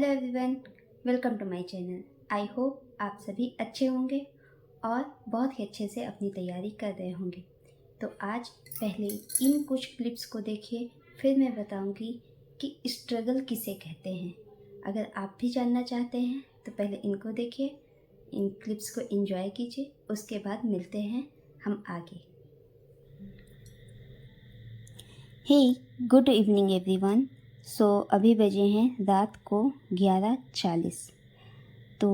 Hello everyone, welcome to my channel. I hope आप सभी अच्छे होंगे और बहुत ही अच्छे से अपनी तैयारी कर रहे होंगे। तो आज पहले इन कुछ क्लिप्स को देखिए, फिर मैं बताऊंगी कि स्ट्रगल किसे कहते हैं। अगर आप भी जानना चाहते हैं तो पहले इनको देखिए, इन क्लिप्स को एंजॉय कीजिए, उसके बाद मिलते हैं हम आगे। हे गुड इवनिंग एवरीवन। सो अभी बजे हैं रात को 11:40। तो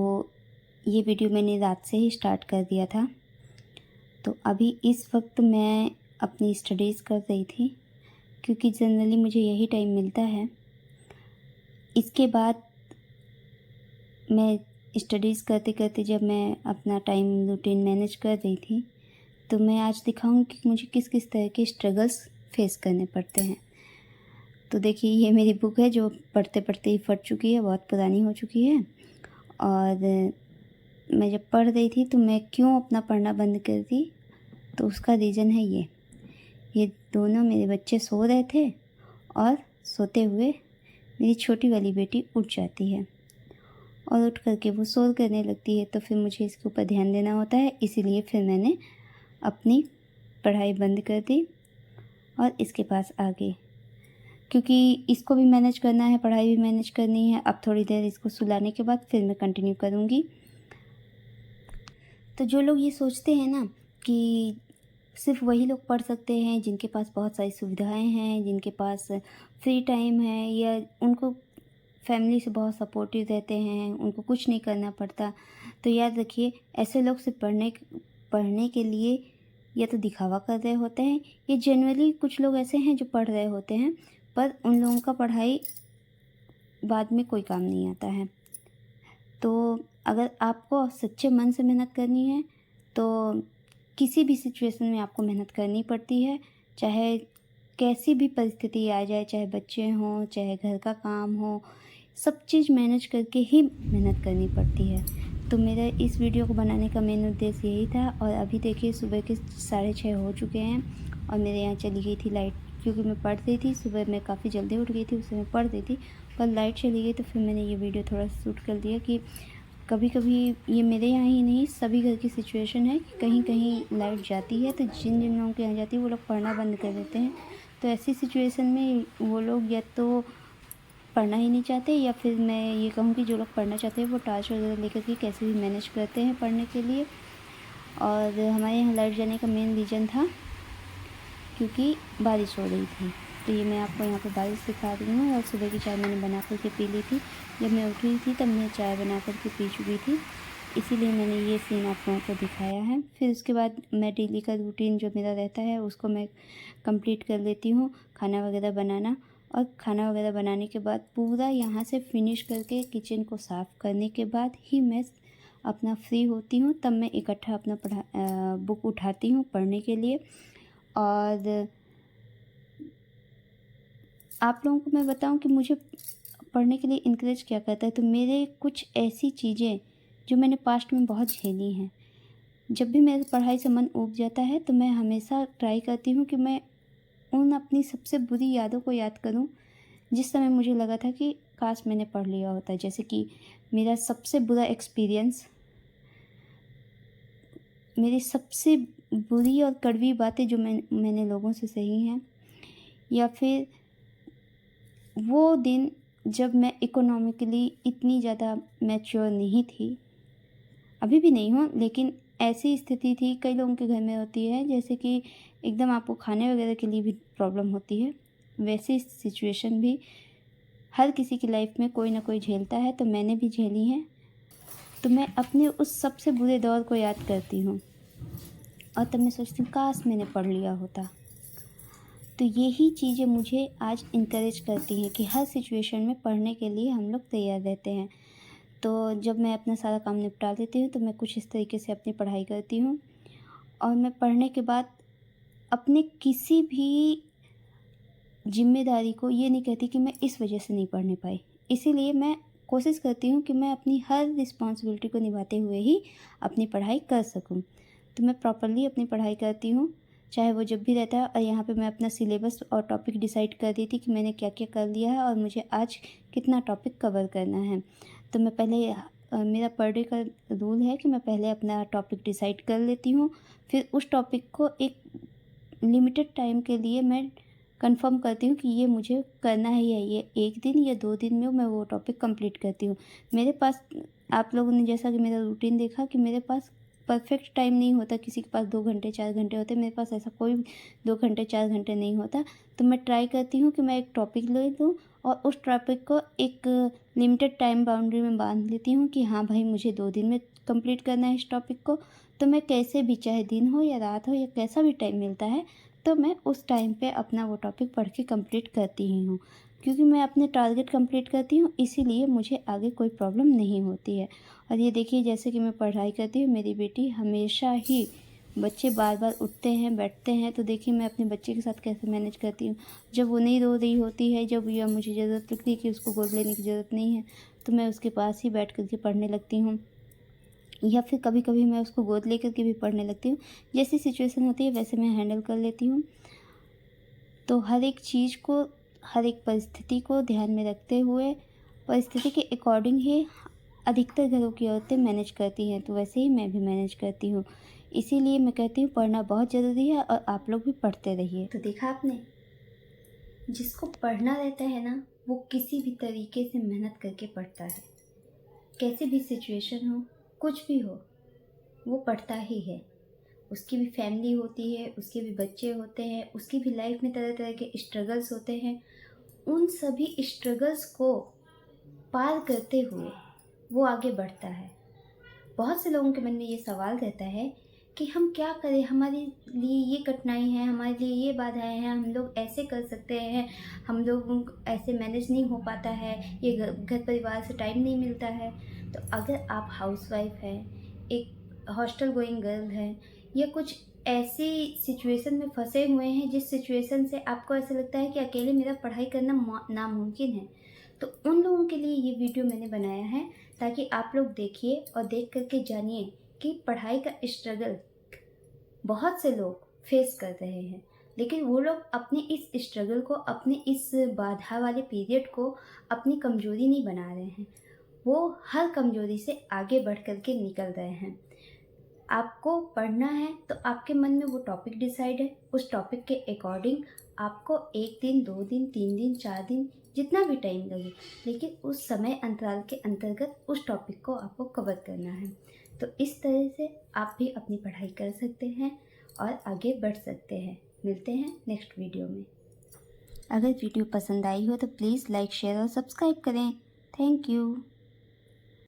ये वीडियो मैंने रात से ही स्टार्ट कर दिया था। तो अभी इस वक्त मैं अपनी स्टडीज़ कर रही थी, क्योंकि जनरली मुझे यही टाइम मिलता है। इसके बाद मैं स्टडीज़ करते करते जब मैं अपना टाइम रूटीन मैनेज कर रही थी, तो मैं आज दिखाऊंगी कि मुझे किस किस तरह के स्ट्रगल्स फेस करने पड़ते हैं। तो देखिए, ये मेरी बुक है जो पढ़ते पढ़ते ही फट चुकी है, बहुत पुरानी हो चुकी है। और मैं जब पढ़ रही थी तो मैं क्यों अपना पढ़ना बंद कर दी, तो उसका रीज़न है ये दोनों मेरे बच्चे सो रहे थे और सोते हुए मेरी छोटी वाली बेटी उठ जाती है और उठ करके वो शोर करने लगती है। तो फिर मुझे इसके ऊपर ध्यान देना होता है, इसीलिए फिर मैंने अपनी पढ़ाई बंद कर दी और इसके पास आ गई, क्योंकि इसको भी मैनेज करना है, पढ़ाई भी मैनेज करनी है। अब थोड़ी देर इसको सुलाने के बाद फिर मैं कंटिन्यू करूँगी। तो जो लोग ये सोचते हैं ना कि सिर्फ वही लोग पढ़ सकते हैं जिनके पास बहुत सारी सुविधाएं हैं, जिनके पास फ्री टाइम है, या उनको फैमिली से बहुत सपोर्टिव रहते हैं, उनको कुछ नहीं करना पड़ता, तो याद रखिए, ऐसे लोग सिर्फ पढ़ने के लिए या तो दिखावा कर रहे होते हैं, या जनरली कुछ लोग ऐसे हैं जो पढ़ रहे होते हैं पर उन लोगों का पढ़ाई बाद में कोई काम नहीं आता है। तो अगर आपको सच्चे मन से मेहनत करनी है तो किसी भी सिचुएशन में आपको मेहनत करनी पड़ती है, चाहे कैसी भी परिस्थिति आ जाए, चाहे बच्चे हों, चाहे घर का काम हो, सब चीज़ मैनेज करके ही मेहनत करनी पड़ती है। तो मेरा इस वीडियो को बनाने का मेन उद्देश्य यही था। और अभी देखिए, सुबह के 6:30 हो चुके हैं और मेरे यहाँ चली गई थी लाइट, क्योंकि मैं पढ़ रही थी। सुबह मैं काफ़ी जल्दी उठ गई थी, उस समय पढ़ रही थी, पर लाइट चली गई। तो फिर मैंने ये वीडियो थोड़ा शूट कर दिया कि कभी कभी ये मेरे यहाँ ही नहीं, सभी घर की सिचुएशन है कि कहीं कहीं लाइट जाती है, तो जिन जिन लोगों के यहाँ जाती है वो लोग पढ़ना बंद कर देते हैं। तो ऐसी सिचुएशन में वो लोग या तो पढ़ना ही नहीं चाहते, या फिर मैं ये कहूँ कि जो लोग पढ़ना चाहते हैं वो टॉर्च वगैरह लेकर के कैसे भी मैनेज करते हैं पढ़ने के लिए। और हमारे यहाँ लाइट जाने का मेन रीज़न था क्योंकि बारिश हो रही थी। तो ये मैं आपको यहाँ पे बारिश दिखा रही हूँ। और सुबह की चाय मैंने बना कर के पी ली थी। जब मैं उठी थी तब मैं चाय बना कर के पी चुकी थी, इसीलिए मैंने ये सीन आप लोगों को दिखाया है। फिर उसके बाद मैं डेली का रूटीन जो मेरा रहता है उसको मैं कंप्लीट कर लेती हूँ, खाना वगैरह बनाना। और खाना वगैरह बनाने के बाद पूरा यहाँ से फिनिश करके किचन को साफ़ करने के बाद ही मैं अपना फ्री होती हूँ। तब मैं इकट्ठा अपना बुक उठाती हूँ पढ़ने के लिए। और आप लोगों को मैं बताऊं कि मुझे पढ़ने के लिए इनकरेज क्या करता है, तो मेरे कुछ ऐसी चीज़ें जो मैंने पास्ट में बहुत झेली हैं। जब भी मेरे पढ़ाई से मन ऊब जाता है तो मैं हमेशा ट्राई करती हूँ कि मैं उन अपनी सबसे बुरी यादों को याद करूँ जिस समय मुझे लगा था कि काश मैंने पढ़ लिया होता। जैसे कि मेरा सबसे बुरा एक्सपीरियंस, मेरी सबसे बुरी और कड़वी बातें जो मैंने लोगों से सही हैं, या फिर वो दिन जब मैं इकोनॉमिकली इतनी ज़्यादा मैच्योर नहीं थी, अभी भी नहीं हूँ, लेकिन ऐसी स्थिति थी, कई लोगों के घर में होती है, जैसे कि एकदम आपको खाने वगैरह के लिए भी प्रॉब्लम होती है। वैसी सिचुएशन भी हर किसी की लाइफ में कोई ना कोई झेलता है, तो मैंने भी झेली हैं। तो मैं अपने उस सबसे बुरे दौर को याद करती हूँ और तब मैं सोचती हूँ काश मैंने पढ़ लिया होता। तो यही चीज़ें मुझे आज इनकरेज करती हैं कि हर सिचुएशन में पढ़ने के लिए हम लोग तैयार रहते हैं। तो जब मैं अपना सारा काम निपटा देती हूँ तो मैं कुछ इस तरीके से अपनी पढ़ाई करती हूँ। और मैं पढ़ने के बाद अपने किसी भी जिम्मेदारी को ये नहीं कहती कि मैं इस वजह से नहीं पढ़ने पाई। इसीलिए मैं कोशिश करती हूँ कि मैं अपनी हर रिस्पॉन्सिबिलिटी को निभाते हुए ही अपनी पढ़ाई कर सकूँ। तो मैं प्रॉपरली अपनी पढ़ाई करती हूँ, चाहे वो जब भी रहता है। और यहाँ पे मैं अपना सिलेबस और टॉपिक डिसाइड कर दी थी कि मैंने क्या क्या कर लिया है और मुझे आज कितना टॉपिक कवर करना है। तो मैं पहले मेरा पर डे का रूल है कि मैं पहले अपना टॉपिक डिसाइड कर लेती हूँ, फिर उस टॉपिक को एक लिमिटेड टाइम के लिए मैं कंफर्म करती हूँ कि ये मुझे करना है, या ये 1 दिन या 2 दिन में मैं वो टॉपिक कंप्लीट करती हूँ। मेरे पास, आप लोगों ने जैसा कि मेरा रूटीन देखा कि मेरे पास परफेक्ट टाइम नहीं होता, किसी के पास 2 घंटे 4 घंटे होते हैं, मेरे पास ऐसा कोई 2 घंटे 4 घंटे नहीं होता। तो मैं ट्राई करती हूँ कि मैं एक टॉपिक ले लूँ और उस टॉपिक को एक लिमिटेड टाइम बाउंड्री में बांध लेती हूँ कि हाँ भाई, मुझे 2 दिन में कंप्लीट करना है इस टॉपिक को। तो मैं कैसे भी, चाहे दिन हो या रात हो या कैसा भी टाइम मिलता है, तो मैं उस टाइम पे अपना वो टॉपिक पढ़ के कंप्लीट करती ही हूँ, क्योंकि मैं अपने टारगेट कंप्लीट करती हूँ, इसीलिए मुझे आगे कोई प्रॉब्लम नहीं होती है। और ये देखिए, जैसे कि मैं पढ़ाई करती हूँ, मेरी बेटी हमेशा ही, बच्चे बार बार उठते हैं बैठते हैं, तो देखिए मैं अपने बच्चे के साथ कैसे मैनेज करती हूँ। जब वो नहीं रो रही होती है, जब या मुझे ज़रूरत लगती है कि उसको गोद लेने की ज़रूरत नहीं है, तो मैं उसके पास ही बैठ कर के पढ़ने लगती हूँ, या फिर कभी कभी मैं उसको गोद लेकर के भी पढ़ने लगती हूँ। जैसी सिचुएशन होती है वैसे मैं हैंडल कर लेती हूँ। तो हर एक चीज़ को, हर एक परिस्थिति को ध्यान में रखते हुए, परिस्थिति के अकॉर्डिंग ही अधिकतर घरों की औरतें मैनेज करती हैं, तो वैसे ही मैं भी मैनेज करती हूँ। इसीलिए मैं कहती हूँ पढ़ना बहुत ज़रूरी है और आप लोग भी पढ़ते रहिए। तो देखा आपने, जिसको पढ़ना रहता है ना, वो किसी भी तरीके से मेहनत करके पढ़ता है। कैसी भी सिचुएशन हो, कुछ भी हो, वो पढ़ता ही है। उसकी भी फैमिली होती है, उसके भी बच्चे होते हैं, उसकी भी लाइफ में तरह तरह के स्ट्रगल्स होते हैं। उन सभी स्ट्रगल्स को पार करते हुए वो आगे बढ़ता है। बहुत से लोगों के मन में ये सवाल रहता है कि हम क्या करें, हमारे लिए ये कठिनाई है, हमारे लिए ये बाधाएं हैं, हम लोग ऐसे कर सकते हैं, हम लोग ऐसे मैनेज नहीं हो पाता है, ये घर परिवार से टाइम नहीं मिलता है। तो अगर आप हाउसवाइफ हैं, एक हॉस्टल गोइंग गर्ल हैं, या कुछ ऐसी सिचुएशन में फंसे हुए हैं जिस सिचुएशन से आपको ऐसा लगता है कि अकेले मेरा पढ़ाई करना नामुमकिन है, तो उन लोगों के लिए ये वीडियो मैंने बनाया है, ताकि आप लोग देखिए और देख करके जानिए कि पढ़ाई का स्ट्रगल बहुत से लोग फेस कर रहे हैं, लेकिन वो लोग अपने इस स्ट्रगल को, अपने इस बाधा वाले पीरियड को अपनी कमज़ोरी नहीं बना रहे हैं। वो हर कमज़ोरी से आगे बढ़ कर के निकल रहे हैं। आपको पढ़ना है तो आपके मन में वो टॉपिक डिसाइड है, उस टॉपिक के अकॉर्डिंग आपको 1 दिन 2 दिन 3 दिन 4 दिन जितना भी टाइम लगे, लेकिन उस समय अंतराल के अंतर्गत उस टॉपिक को आपको कवर करना है। तो इस तरह से आप भी अपनी पढ़ाई कर सकते हैं और आगे बढ़ सकते हैं। मिलते हैं नेक्स्ट वीडियो में। अगर वीडियो पसंद आई हो तो प्लीज़ लाइक शेयर और सब्सक्राइब करें। Thank you.